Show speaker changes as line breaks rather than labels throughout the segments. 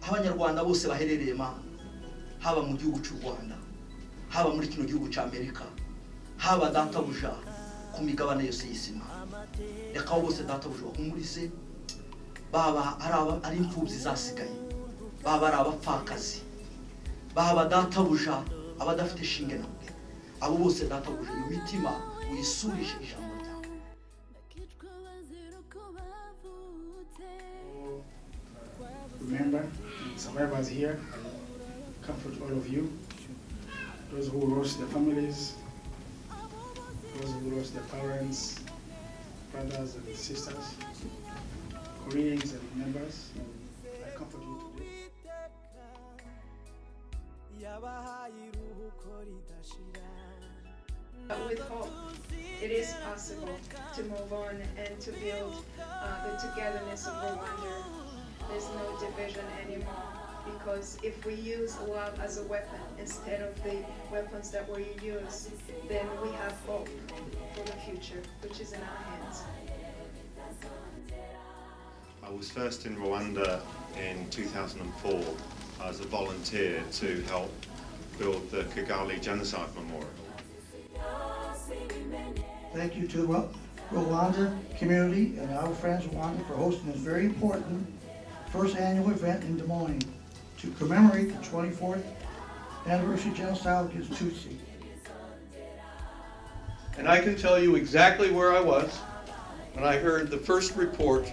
abanyarwanda bose baherereye haba mu gihugu cy'u Rwanda, haba muri kino gihugu cy'Amerika, haba databuja ku migabane yose y'isima, reka bose databuja bahumurize, baba ari imfubyi zasigaye, baba ari abapfakazi, baba databuja abadafite shinge na mwe, abo bose databuja iyo mitima uyisurishe ijambo ryawe.
Remember, survivors here, comfort all of you, those who lost their families, those who lost their parents, brothers and sisters, colleagues and members. I comfort you today.
With hope, it is possible to move on and to build the togetherness of Rwanda. There's no division anymore, because if we use love as a weapon instead of the weapons that we use, then we have hope for the future, which is in our hands.
I was first in Rwanda in 2004 as a volunteer to help build the Kigali Genocide Memorial.
Thank you to the Rwanda community and our friends Rwanda for hosting this very important first annual event in Des Moines to commemorate the 24th anniversary genocide against Tutsi.
And I can tell you exactly where I was when I heard the first report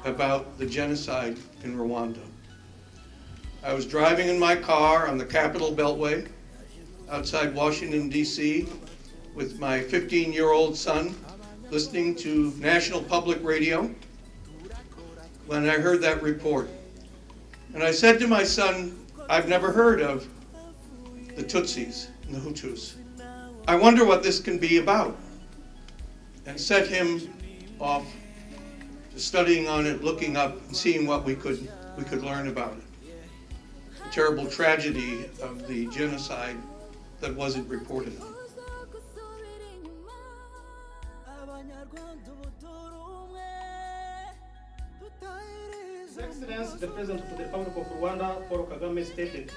about the genocide in Rwanda. I was driving in my car on the Capitol Beltway outside Washington, D.C. with my 15-year-old son listening to National Public Radio when I heard that report. And I said to my son, I've never heard of the Tutsis and the Hutus. I wonder what this can be about. And set him off to studying on it, looking up and seeing what we could learn about it. The terrible tragedy of the genocide that wasn't reported on.
His Excellency, the President of the Republic of Rwanda, Paul Kagame, stated,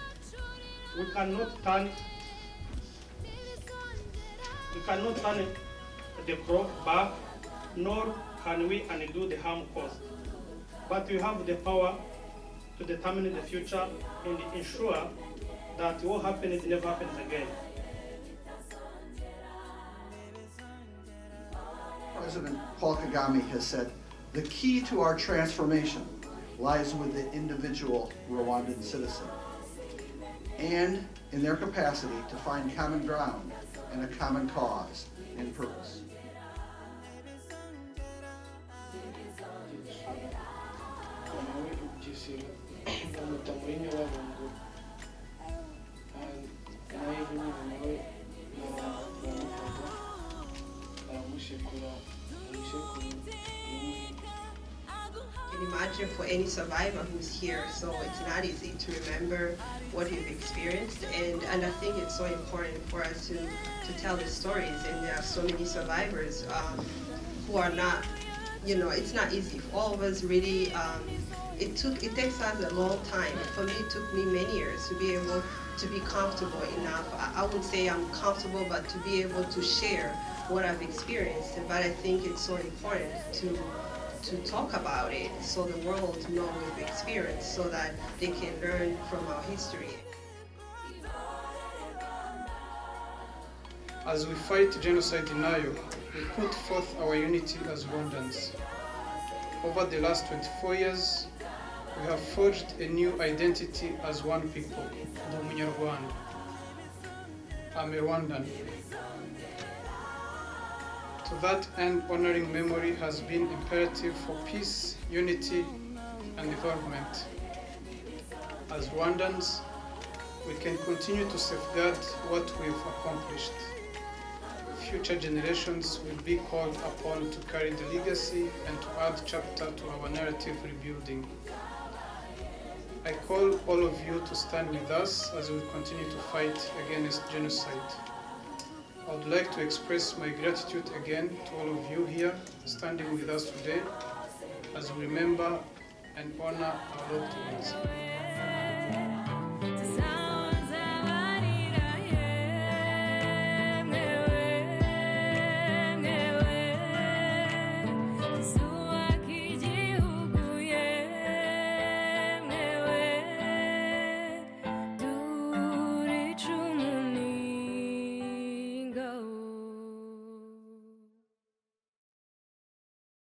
we cannot turn the clock back, nor can we undo the harm caused. But we have the power to determine the future and ensure that what happened never happens again.
President Paul Kagame has said, the key to our transformation lies with the individual Rwandan citizen and in their capacity to find common ground and a common cause and purpose.
Can imagine for any survivor who's here, so it's not easy to remember what you've experienced, and I think it's so important for us to tell the stories, and there are so many survivors who are not, it's not easy for all of us really. It takes us a long time. For me, it took me many years to be able to be comfortable enough. I would say I'm comfortable, but to be able to share what I've experienced. But I think it's so important to talk about it so the world knows what we've experienced, so that they can learn from our history.
As we fight genocide denial, we put forth our unity as Rwandans. Over the last 24 years, we have forged a new identity as one people, the Munyarwanda. I'm a Rwandan. To that end, honoring memory has been imperative for peace, unity, and development. As Rwandans, we can continue to safeguard what we've accomplished. Future generations will be called upon to carry the legacy and to add chapter to our narrative rebuilding. I call all of you to stand with us as we continue to fight against genocide. I would like to express my gratitude again to all of you here standing with us today as we remember and honor our loved ones.